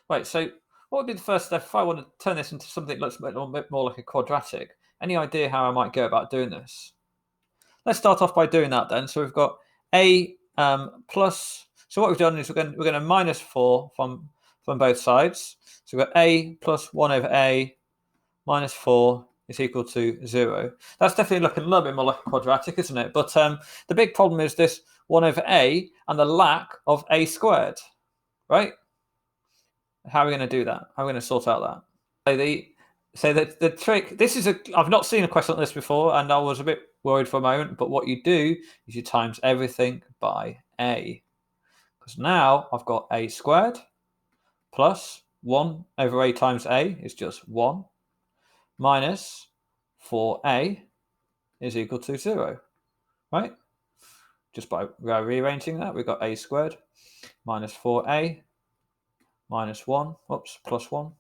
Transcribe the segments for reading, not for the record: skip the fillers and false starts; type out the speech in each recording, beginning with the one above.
Right, so what would be the first step if I want to turn this into something that looks a little bit more like a quadratic? Any idea how I might go about doing this? Let's start off by doing that then. So we've got a plus. So what we've done is we're going to minus 4 from both sides. So we've got a plus 1 over a minus 4 is equal to 0. That's definitely looking a little bit more like a quadratic, isn't it? But the big problem is this 1 over a and the lack of a squared, right? How are we going to do that? How are we going to sort out that? So the trick, I've not seen a question like this before, and I was a bit worried for a moment, but what you do is you times everything by a. Because now I've got a squared plus 1 over a times a is just 1 minus 4a is equal to 0, right? Just by rearranging that, we've got a squared minus 4a minus 1, plus 1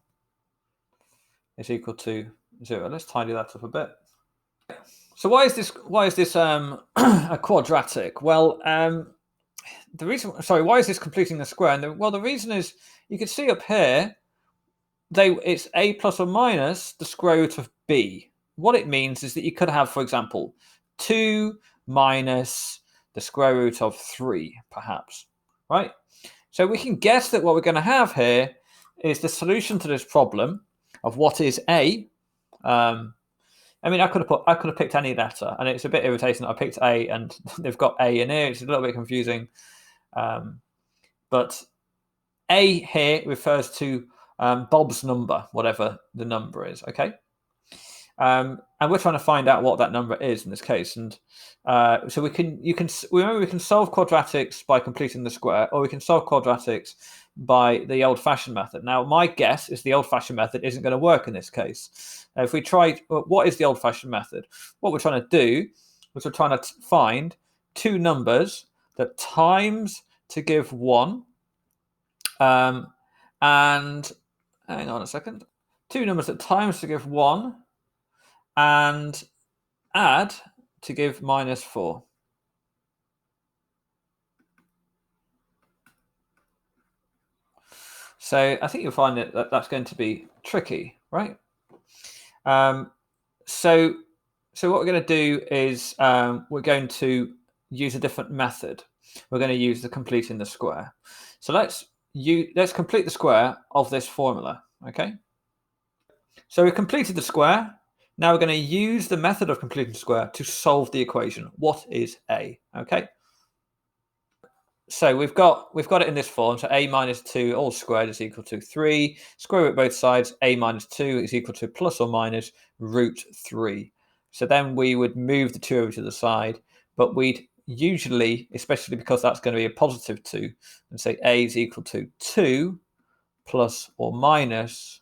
is equal to 0. Let's tidy that up a bit. So why is this a quadratic? Well, why is this completing the square? And the reason is you can see up here, it's a plus or minus the square root of b. What it means is that you could have, for example, 2 minus the square root of 3, perhaps, right? So we can guess that what we're going to have here is the solution to this problem of what is a. I mean, I could have picked any letter, and it's a bit irritating that I picked a, and they've got a in here. It's a little bit confusing, but a here refers to Bob's number, whatever the number is. Okay, and we're trying to find out what that number is in this case, and so we can solve quadratics by completing the square, or we can solve quadratics by the old-fashioned method. Now, my guess is the old-fashioned method isn't going to work in this case. If we try, what is the old-fashioned method? What we're trying to do is we're trying to find two numbers that times to give 1, and hang on a second, two numbers that times to give 1 and add to give minus 4. So I think you'll find that that's going to be tricky, right? So what we're going to do is we're going to use a different method. We're going to use the completing the square. So let's complete the square of this formula, okay? So we've completed the square. Now we're going to use the method of completing the square to solve the equation. What is a? Okay. So we've got it in this form. So a minus 2 all squared is equal to 3. Square root both sides. A minus 2 is equal to plus or minus root 3. So then we would move the 2 over to the side, but we'd usually, especially because that's going to be a positive 2, and say a is equal to 2 plus or minus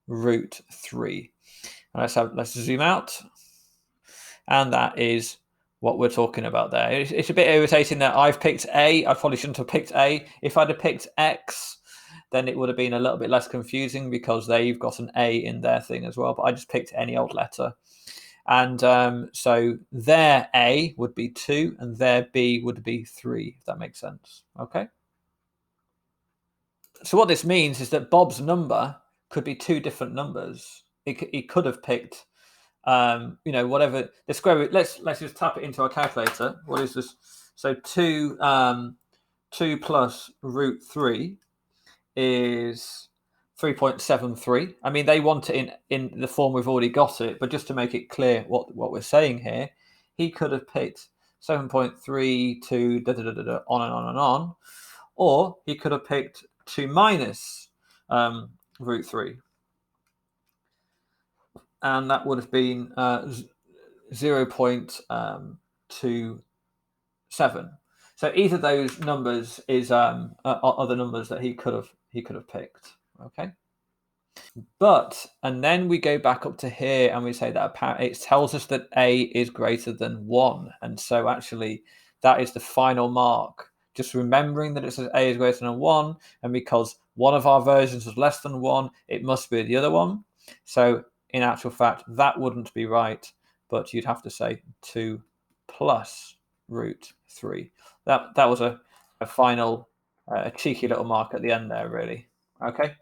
root 3. And let's zoom out, and that is what we're talking about there. It's a bit irritating that I've picked A. I probably shouldn't have picked A. If I'd have picked X, then it would have been a little bit less confusing because they've got an A in their thing as well. But I just picked any old letter. And so their A would be 2 and their B would be 3, if that makes sense. Okay. So what this means is that Bob's number could be two different numbers. He could have picked whatever the square root. Let's just tap it into our calculator. What is this? So 2 plus root 3 is 3.73. I mean, they want it in the form we've already got it, but just to make it clear what we're saying here, he could have picked 7.32 on and on and on, or he could have picked 2 minus root 3. And that would have been 0.27. So either of those numbers is are the numbers that he could have picked. Okay. And then we go back up to here and we say that it tells us that a is greater than 1, and so actually that is the final mark. Just remembering that it says a is greater than 1, and because one of our versions was less than 1, it must be the other one. So in actual fact, that wouldn't be right, but you'd have to say 2 plus root 3. That was a final, a cheeky little mark at the end there, really. Okay.